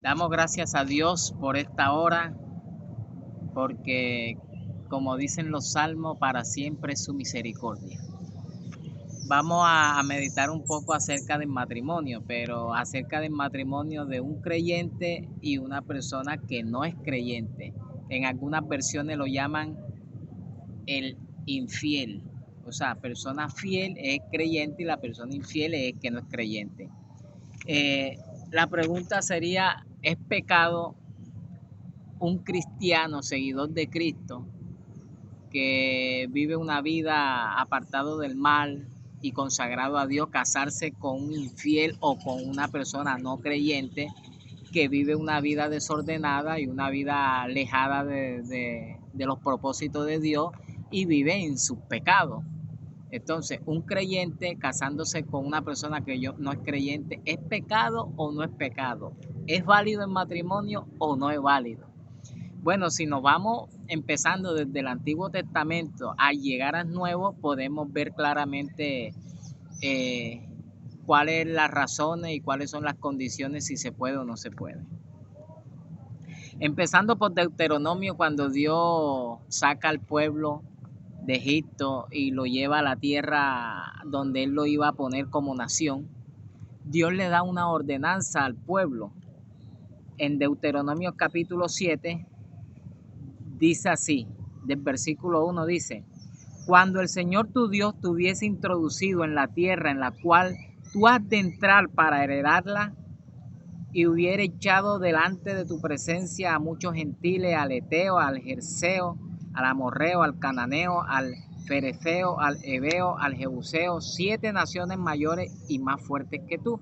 Damos gracias a Dios por esta hora, porque como dicen los salmos, para siempre es su misericordia. Vamos a meditar un poco acerca del matrimonio, pero acerca del matrimonio de un creyente y una persona que no es creyente. En algunas versiones lo llaman el infiel. O sea, persona fiel es creyente y la persona infiel es que no es creyente. La pregunta sería, ¿es pecado un cristiano seguidor de Cristo que vive una vida apartado del mal y consagrado a Dios, casarse con un infiel o con una persona no creyente que vive una vida desordenada y una vida alejada de los propósitos de Dios y vive en sus pecados? Entonces, un creyente casándose con una persona que no es creyente, ¿es pecado o no es pecado? ¿Es válido el matrimonio o no es válido? Bueno, si nos vamos empezando desde el Antiguo Testamento a llegar al Nuevo, podemos ver claramente eh, cuáles las razones y cuáles son las condiciones, si se puede o no se puede. Empezando por Deuteronomio, cuando Dios saca al pueblo de Egipto y lo lleva a la tierra donde Él lo iba a poner como nación, Dios le da una ordenanza al pueblo. En Deuteronomio capítulo 7 dice así, del versículo 1 dice: cuando el Señor tu Dios te hubiese introducido en la tierra en la cual tú has de entrar para heredarla, y hubiera echado delante de tu presencia a muchos gentiles, al Eteo, al Jerseo, al Amorreo, al Cananeo, al Ferezeo, al Heveo, al Jebuseo, 7 naciones mayores y más fuertes que tú.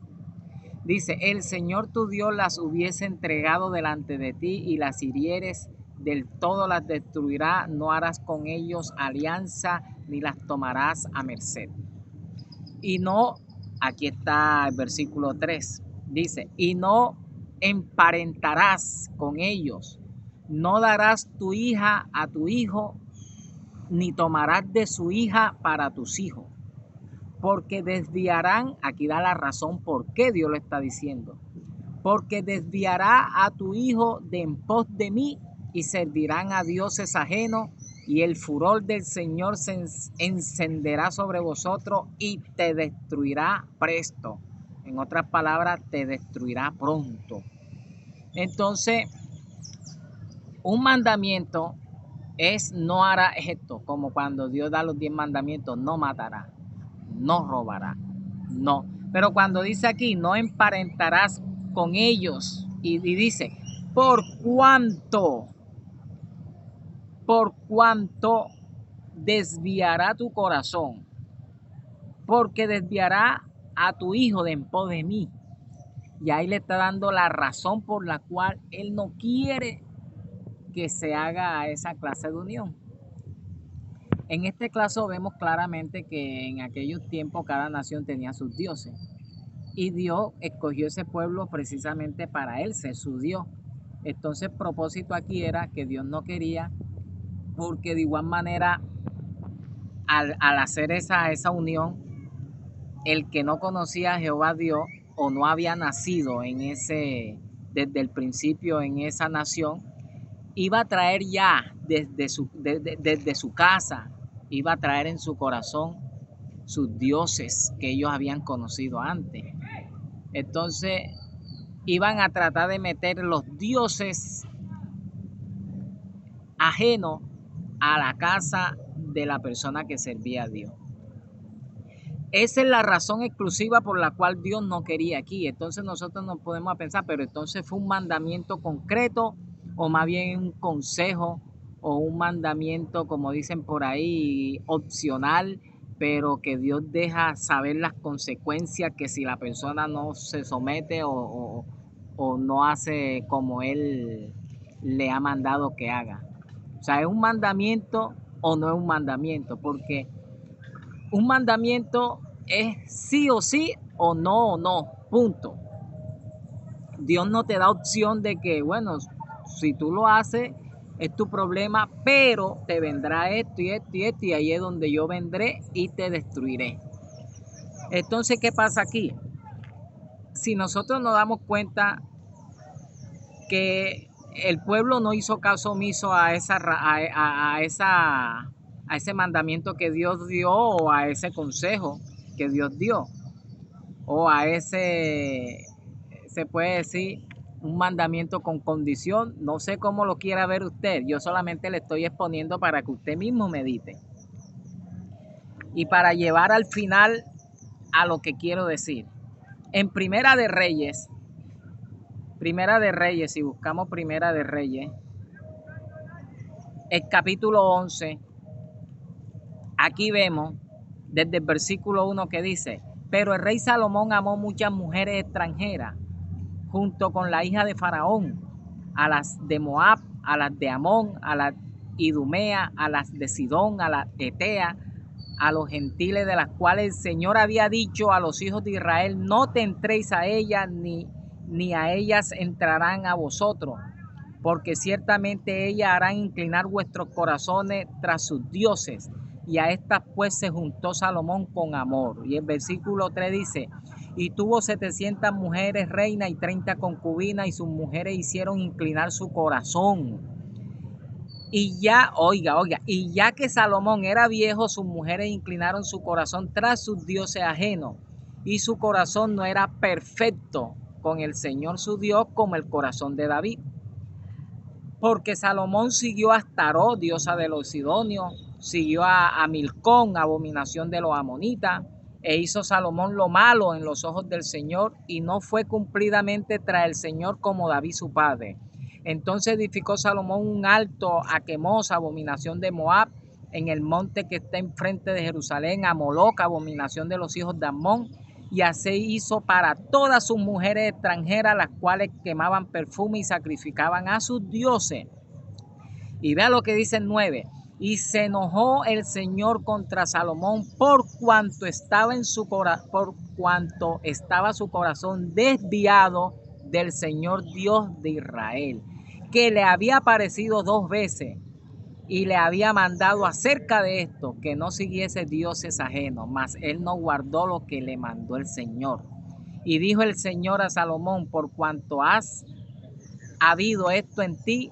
Dice, el Señor tu Dios las hubiese entregado delante de ti y las hirieres del todo las destruirá, no harás con ellos alianza ni las tomarás a merced. Y no, aquí está el versículo 3, dice, y no emparentarás con ellos, no darás tu hija a tu hijo, ni tomarás de su hija para tus hijos, porque desviarán, aquí da la razón por qué Dios lo está diciendo, porque desviará a tu hijo de en pos de mí y servirán a dioses ajenos, y el furor del Señor se encenderá sobre vosotros y te destruirá presto. En otras palabras, te destruirá pronto. Entonces, un mandamiento es no hará esto, como cuando Dios da los 10 mandamientos: no matará, no robará, no. Pero cuando dice aquí, no emparentarás con ellos, y dice, por cuanto desviará tu corazón, porque desviará a tu hijo de en pos de mí. Y ahí le está dando la razón por la cual él no quiere que se haga esa clase de unión. En este caso vemos claramente que en aquellos tiempos cada nación tenía sus dioses. Y Dios escogió ese pueblo precisamente para él ser su Dios. Entonces el propósito aquí era que Dios no quería, porque de igual manera al hacer esa unión, el que no conocía a Jehová Dios o no había nacido desde el principio en esa nación, iba a traer ya desde su casa, iba a traer en su corazón sus dioses que ellos habían conocido antes. Entonces iban a tratar de meter los dioses ajenos a la casa de la persona que servía a Dios. Esa es la razón exclusiva por la cual Dios no quería aquí. Entonces nosotros nos podemos pensar, pero entonces fue un mandamiento concreto o más bien un consejo o un mandamiento, como dicen por ahí, opcional, pero que Dios deja saber las consecuencias que si la persona no se somete o no hace como Él le ha mandado que haga. O sea, ¿es un mandamiento o no es un mandamiento? Porque un mandamiento es sí o no, punto. Dios no te da opción de que, bueno, si tú lo haces, es tu problema, pero te vendrá esto y esto y esto, y ahí es donde yo vendré y te destruiré. Entonces, ¿qué pasa aquí? Si nosotros nos damos cuenta, que el pueblo no hizo caso omiso a ese mandamiento que Dios dio, o a ese consejo que Dios dio, o a ese, se puede decir, un mandamiento con condición. No sé cómo lo quiera ver usted, yo solamente le estoy exponiendo para que usted mismo medite y para llevar al final a lo que quiero decir. En Primera de Reyes, si buscamos Primera de Reyes, el capítulo 11, aquí vemos desde el versículo 1 que dice: pero el rey Salomón amó muchas mujeres extranjeras, junto con la hija de Faraón, a las de Moab, a las de Amón, a las Idumea, a las de Sidón, a las Etea, a los gentiles, de las cuales el Señor había dicho a los hijos de Israel: no te entréis a ellas, ni a ellas entrarán a vosotros, porque ciertamente ellas harán inclinar vuestros corazones tras sus dioses. Y a estas pues se juntó Salomón con amor. Y el versículo 3 dice: y tuvo 700 mujeres reinas y 30 concubinas, y sus mujeres hicieron inclinar su corazón. Y ya, oiga, y ya que Salomón era viejo, sus mujeres inclinaron su corazón tras sus dioses ajenos, y su corazón no era perfecto con el Señor su Dios como el corazón de David. Porque Salomón siguió a Astarot, diosa de los sidonios, siguió a Milcón, abominación de los amonitas, e hizo Salomón lo malo en los ojos del Señor, y no fue cumplidamente tras el Señor como David su padre. Entonces edificó Salomón un alto a Quemos, abominación de Moab, en el monte que está enfrente de Jerusalén, a Moloc, abominación de los hijos de Amón, y así hizo para todas sus mujeres extranjeras, las cuales quemaban perfume y sacrificaban a sus dioses. Y vea lo que dice el 9: y se enojó el Señor contra Salomón por cuanto estaba su corazón desviado del Señor Dios de Israel, que le había aparecido 2 veces y le había mandado acerca de esto, que no siguiese dioses ajenos, mas él no guardó lo que le mandó el Señor. Y dijo el Señor a Salomón: por cuanto has habido esto en ti,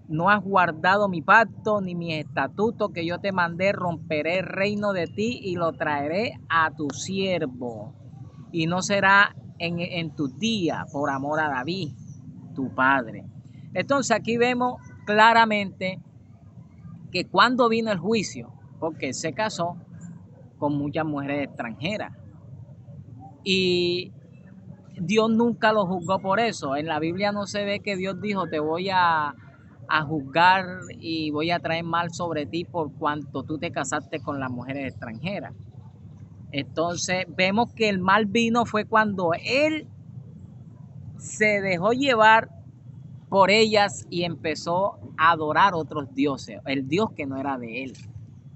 no has guardado mi pacto ni mi estatuto que yo te mandé, romperé el reino de ti y lo traeré a tu siervo, y no será en tus días, por amor a David, tu padre. Entonces aquí vemos claramente que cuando vino el juicio, porque se casó con muchas mujeres extranjeras, y Dios nunca lo juzgó por eso. En la Biblia no se ve que Dios dijo: te voy a juzgar y voy a traer mal sobre ti por cuanto tú te casaste con las mujeres extranjeras. Entonces vemos que el mal vino fue cuando él se dejó llevar por ellas y empezó a adorar otros dioses, el Dios que no era de él.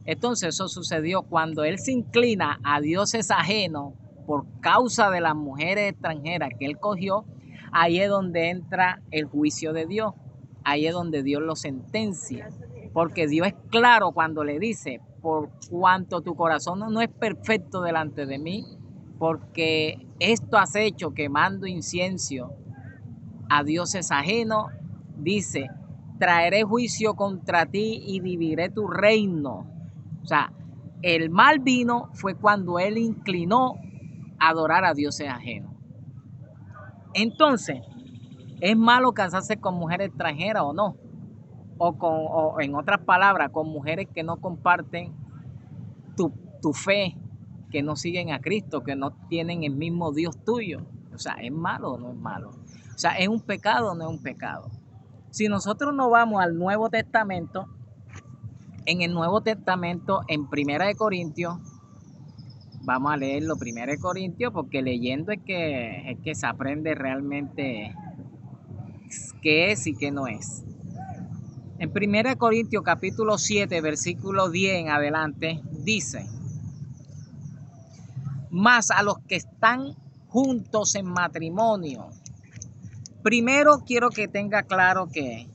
Entonces eso sucedió cuando él se inclina a dioses ajenos por causa de las mujeres extranjeras que él cogió. Ahí es donde entra el juicio de Dios, ahí es donde Dios lo sentencia, porque Dios es claro cuando le dice: por cuanto tu corazón no es perfecto delante de mí, porque esto has hecho quemando incienso a dioses ajenos, dice: traeré juicio contra ti y dividiré tu reino. O sea, el mal vino fue cuando él inclinó a adorar a dioses ajenos. Entonces, ¿es malo casarse con mujeres extranjeras o no? O en otras palabras, con mujeres que no comparten tu fe, que no siguen a Cristo, que no tienen el mismo Dios tuyo. O sea, ¿es malo o no es malo? O sea, ¿es un pecado o no es un pecado? Si nosotros nos vamos al Nuevo Testamento, en el Nuevo Testamento, en Primera de Corintios, vamos a leerlo, Primera de Corintios, porque leyendo es que se aprende realmente qué es y qué no es. En Primera de Corintios capítulo 7, versículo 10 en adelante, dice: mas a los que están juntos en matrimonio. Primero quiero que tenga claro que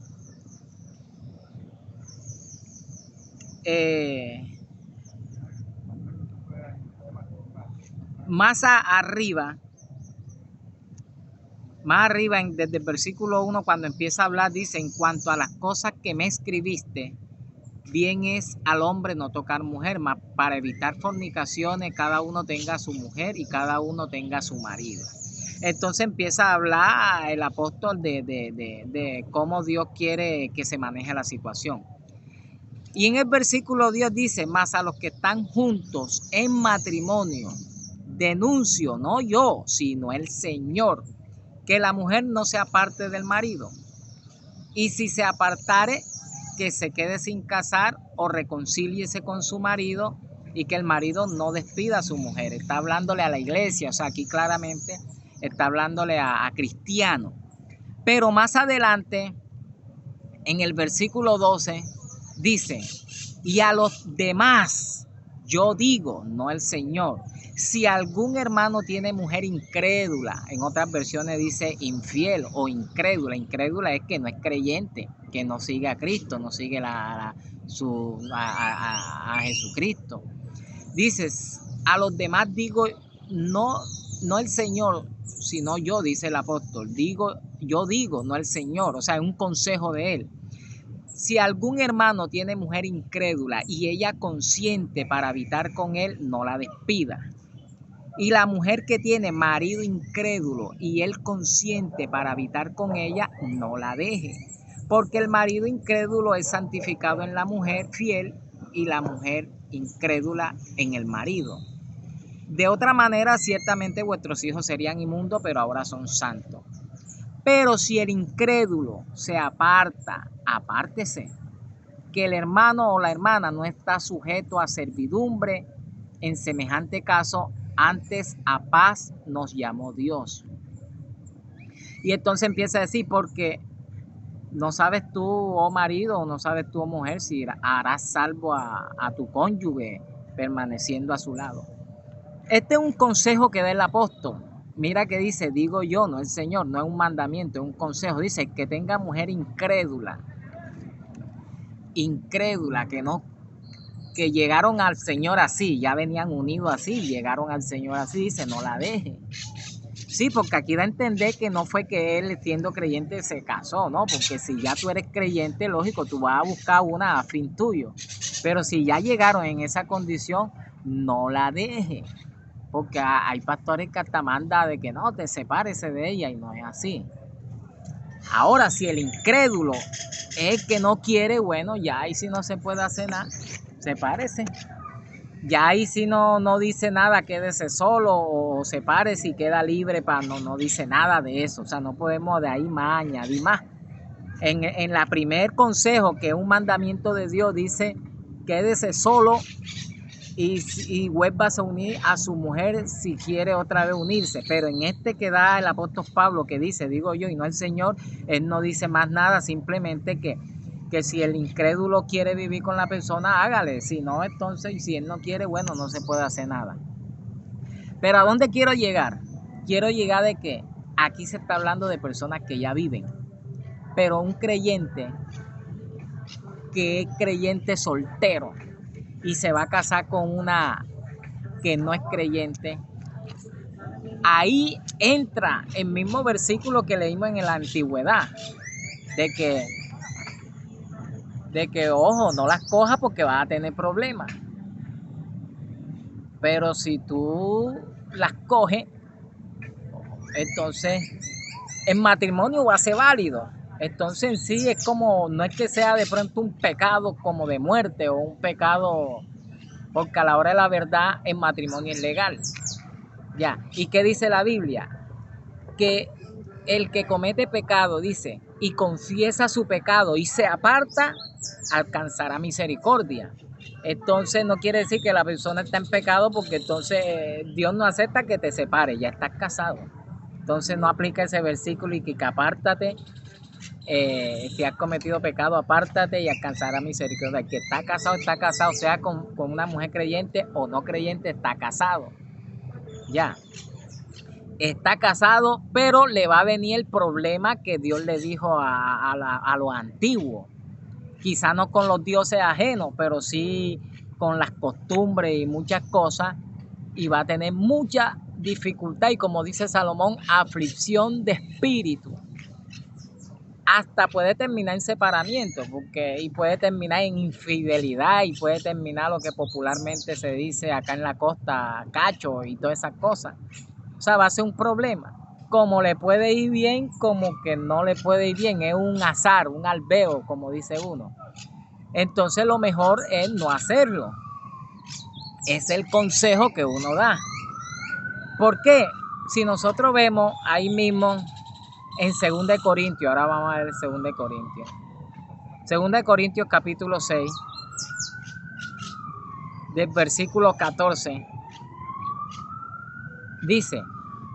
más arriba Más arriba, desde el versículo 1, cuando empieza a hablar, dice, en cuanto a las cosas que me escribiste, bien es al hombre no tocar mujer, mas para evitar fornicaciones, cada uno tenga a su mujer y cada uno tenga a su marido. Entonces empieza a hablar el apóstol de cómo Dios quiere que se maneje la situación. Y en el versículo 10 dice, mas a los que están juntos en matrimonio, denuncio, no yo, sino el Señor, que la mujer no se aparte del marido. Y si se apartare, que se quede sin casar o reconcíliese con su marido y que el marido no despida a su mujer. Está hablándole a la iglesia, o sea, aquí claramente está hablándole a cristianos. Pero más adelante, en el versículo 12, dice, y a los demás yo digo, no el Señor, si algún hermano tiene mujer incrédula, en otras versiones dice infiel o incrédula. Incrédula es que no es creyente, que no sigue a Cristo, no sigue a Jesucristo. Dices, a los demás digo, no el Señor, sino yo, dice el apóstol. Yo digo, no el Señor, o sea, es un consejo de él. Si algún hermano tiene mujer incrédula y ella consciente para habitar con él, no la despida. Y la mujer que tiene marido incrédulo y él consciente para habitar con ella, no la deje. Porque el marido incrédulo es santificado en la mujer fiel y la mujer incrédula en el marido. De otra manera, ciertamente vuestros hijos serían inmundos, pero ahora son santos. Pero si el incrédulo se aparta, apártese, que el hermano o la hermana no está sujeto a servidumbre, en semejante caso, antes a paz nos llamó Dios. Y entonces empieza a decir, porque no sabes tú, oh marido, o no sabes tú, oh mujer, si harás salvo a tu cónyuge permaneciendo a su lado. Este es un consejo que da el apóstol. Mira que dice, digo yo, no el Señor, no es un mandamiento, es un consejo. Dice que tenga mujer incrédula, que llegaron al Señor así, ya venían unidos así, llegaron al Señor así, dice, no la deje. Sí, porque aquí da a entender que no fue que él, siendo creyente, se casó, ¿no? Porque si ya tú eres creyente, lógico, tú vas a buscar una a fin tuyo. Pero si ya llegaron en esa condición, no la deje. Porque hay pastores que hasta manda de que no, te sepárese de ella y no es así. Ahora, si el incrédulo es el que no quiere, bueno, ya ahí sí no se puede hacer nada, sepárese. Ya ahí sí no dice nada, quédese solo o sepárese y queda libre, no dice nada de eso. O sea, no podemos de ahí más añadir más. En la primer consejo, que es un mandamiento de Dios, dice, quédese solo y vuelvas a unir a su mujer si quiere otra vez unirse. Pero en este que da el apóstol Pablo, que dice, digo yo, y no el Señor, él no dice más nada, simplemente que si el incrédulo quiere vivir con la persona, hágale. Si no, entonces, si él no quiere, bueno, no se puede hacer nada. Pero ¿a dónde quiero llegar? Quiero llegar de que aquí se está hablando de personas que ya viven. Pero un creyente que es creyente soltero y se va a casar con una que no es creyente, ahí entra el mismo versículo que leímos en la antigüedad, de que ojo, no las cojas porque vas a tener problemas. Pero si tú las coges, entonces el matrimonio va a ser válido. Entonces en sí es como, no es que sea de pronto un pecado como de muerte o un pecado, porque a la hora de la verdad el matrimonio es legal. Ya. ¿Y qué dice la Biblia? Que el que comete pecado, dice, y confiesa su pecado y se aparta, alcanzará misericordia. Entonces no quiere decir que la persona está en pecado, porque entonces Dios no acepta que te separes, ya estás casado. Entonces no aplica ese versículo y que apártate, si has cometido pecado, apártate y alcanzará misericordia. El que está casado, sea con una mujer creyente o no creyente, está casado. Ya. Está casado, pero le va a venir el problema que Dios le dijo a los antiguos. Quizá no con los dioses ajenos, pero sí con las costumbres y muchas cosas. Y va a tener muchas dificultad y, como dice Salomón, aflicción de espíritu. Hasta puede terminar en separamiento, y puede terminar en infidelidad, y puede terminar lo que popularmente se dice acá en la costa, cacho y todas esas cosas. O sea, va a ser un problema. Como le puede ir bien, como que no le puede ir bien. Es un azar, un albeo, como dice uno. Entonces lo mejor es no hacerlo. Es el consejo que uno da. ¿Por qué? Si nosotros vemos ahí mismo en 2 de Corintios, ahora vamos a ver 2 de Corintios. 2 de Corintios capítulo 6, del versículo 14, dice: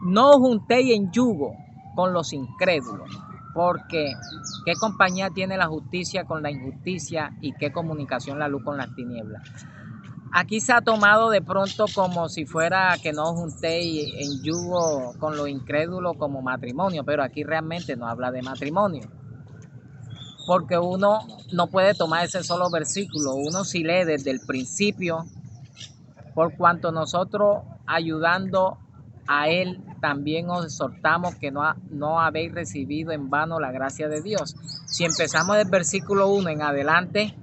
no os juntéis en yugo con los incrédulos, porque ¿qué compañía tiene la justicia con la injusticia y qué comunicación la luz con las tinieblas? Aquí se ha tomado de pronto como si fuera que no os juntéis en yugo con los incrédulos como matrimonio, pero aquí realmente no habla de matrimonio. Porque uno no puede tomar ese solo versículo, uno si lee desde el principio, por cuanto nosotros ayudando a él también os exhortamos que no habéis recibido en vano la gracia de Dios. Si empezamos del versículo 1 en adelante,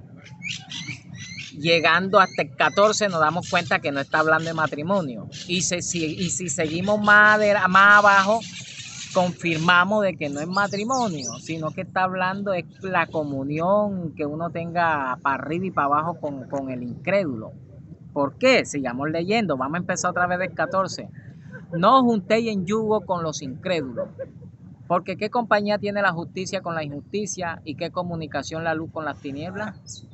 llegando hasta el 14, nos damos cuenta que no está hablando de matrimonio. Y si seguimos más abajo, confirmamos de que no es matrimonio, sino que está hablando de la comunión que uno tenga para arriba y para abajo con el incrédulo. ¿Por qué? Sigamos leyendo. Vamos a empezar otra vez del 14. No os juntéis en yugo con los incrédulos, porque ¿qué compañía tiene la justicia con la injusticia? ¿Y qué comunicación la luz con las tinieblas?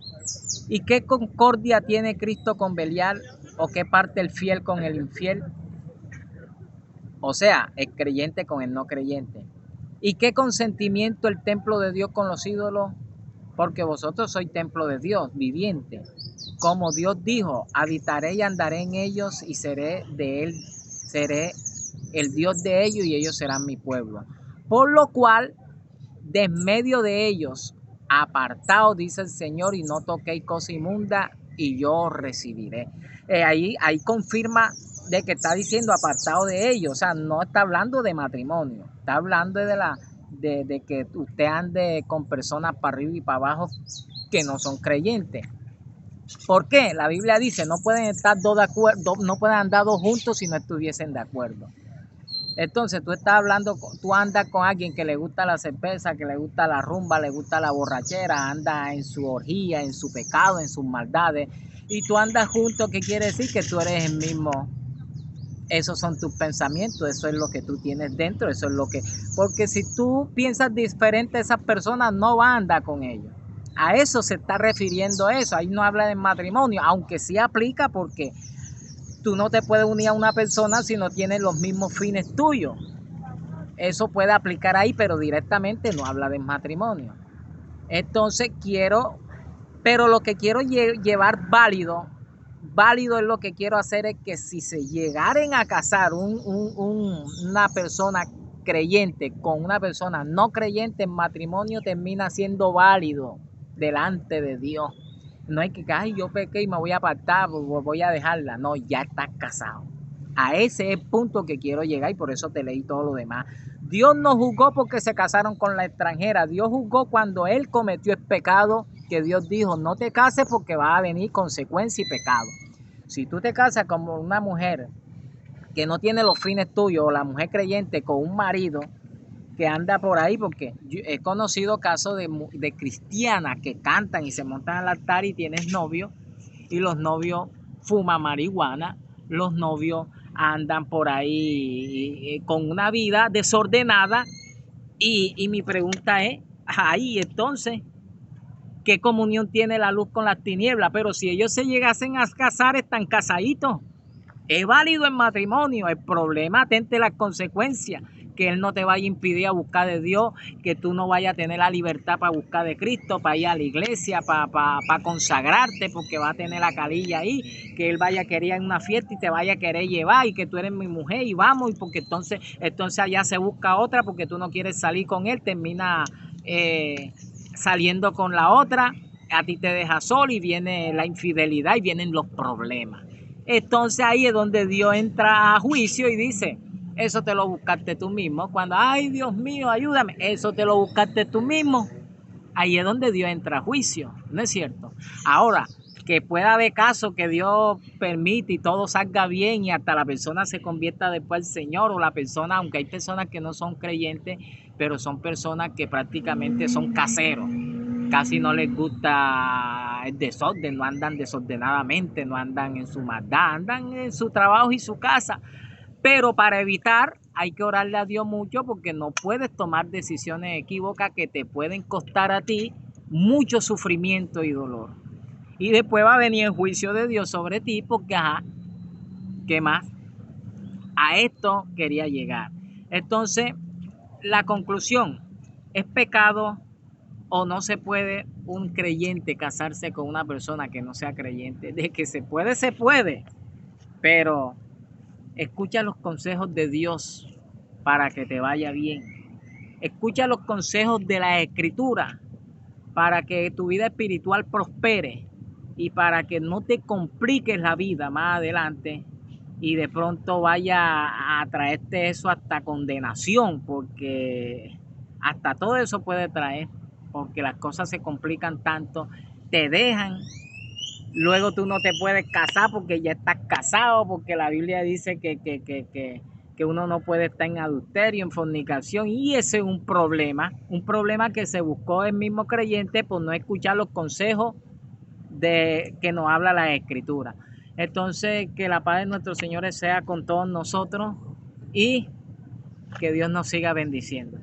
¿Y qué concordia tiene Cristo con Belial? ¿O qué parte el fiel con el infiel? O sea, el creyente con el no creyente. ¿Y qué consentimiento el templo de Dios con los ídolos? Porque vosotros sois templo de Dios, viviente. Como Dios dijo, habitaré y andaré en ellos y seré de él, seré el Dios de ellos y ellos serán mi pueblo. Por lo cual, de en medio de ellos, apartaos, dice el Señor, y no toquéis cosa inmunda, y yo os recibiré. Ahí confirma de que está diciendo apartado de ellos, o sea, no está hablando de matrimonio, está hablando de que usted ande con personas para arriba y para abajo que no son creyentes. ¿Por qué? La Biblia dice, no pueden estar dos de acuerdo, no pueden andar dos juntos si no estuviesen de acuerdo. Entonces tú andas con alguien que le gusta la cerveza, que le gusta la rumba, le gusta la borrachera, anda en su orgía, en su pecado, en sus maldades, y tú andas junto, ¿qué quiere decir? Que tú eres el mismo. Esos son tus pensamientos, eso es lo que tú tienes dentro, eso es lo que... Porque si tú piensas diferente, esas personas no van a andar con ellos. A eso se está refiriendo eso. Ahí no habla de matrimonio, aunque sí aplica, porque tú no te puedes unir a una persona si no tiene los mismos fines tuyos. Eso puede aplicar ahí, pero directamente no habla de matrimonio. Entonces pero lo que quiero llevar válido es lo que quiero hacer es que si se llegaren a casar una persona creyente con una persona no creyente, en matrimonio termina siendo válido delante de Dios. No hay que, ay, yo pequé y me voy a apartar, voy a dejarla. No, ya estás casado. A ese es el punto que quiero llegar y por eso te leí todo lo demás. Dios no juzgó porque se casaron con la extranjera. Dios juzgó cuando él cometió el pecado, que Dios dijo, no te cases porque va a venir consecuencia y pecado. Si tú te casas con una mujer que no tiene los fines tuyos, o la mujer creyente con un marido que anda por ahí, porque yo he conocido casos de cristianas que cantan y se montan al altar y tienes novio, y los novios fuman marihuana, los novios andan por ahí con una vida desordenada, y mi pregunta es, ahí entonces, ¿qué comunión tiene la luz con las tinieblas? Pero si ellos se llegasen a casar, están casaditos. Es válido el matrimonio. El problema, atente las consecuencias, que él no te vaya a impedir a buscar de Dios, que tú no vayas a tener la libertad para buscar de Cristo, para ir a la iglesia, para consagrarte, porque va a tener la calilla ahí, que él vaya a querer ir a una fiesta y te vaya a querer llevar, y que tú eres mi mujer y vamos, y porque entonces allá se busca otra, porque tú no quieres salir con él, termina saliendo con la otra, a ti te deja solo y viene la infidelidad y vienen los problemas. Entonces ahí es donde Dios entra a juicio y dice, eso te lo buscaste tú mismo. Cuando, ay Dios mío, ayúdame, eso te lo buscaste tú mismo. Ahí es donde Dios entra a juicio, ¿no es cierto? Ahora, que pueda haber casos que Dios permite y todo salga bien y hasta la persona se convierta después al Señor, o la persona, aunque hay personas que no son creyentes, pero son personas que prácticamente son caseros, casi no les gusta el desorden, no andan desordenadamente, no andan en su maldad, andan en su trabajo y su casa. Pero para evitar, hay que orarle a Dios mucho, porque no puedes tomar decisiones equívocas que te pueden costar a ti mucho sufrimiento y dolor. Y después va a venir el juicio de Dios sobre ti, porque, ajá, ¿qué más? A esto quería llegar. Entonces, la conclusión, ¿es pecado o no se puede un creyente casarse con una persona que no sea creyente? De que se puede, pero escucha los consejos de Dios para que te vaya bien. Escucha los consejos de la Escritura para que tu vida espiritual prospere y para que no te compliques la vida más adelante y de pronto vaya a traerte eso hasta condenación, porque hasta todo eso puede traer, porque las cosas se complican tanto, te dejan, luego tú no te puedes casar porque ya estás casado, porque la Biblia dice que uno no puede estar en adulterio, en fornicación, y ese es un problema que se buscó el mismo creyente por no escuchar los consejos de que nos habla la Escritura. Entonces, que la paz de nuestros señores sea con todos nosotros y que Dios nos siga bendiciendo.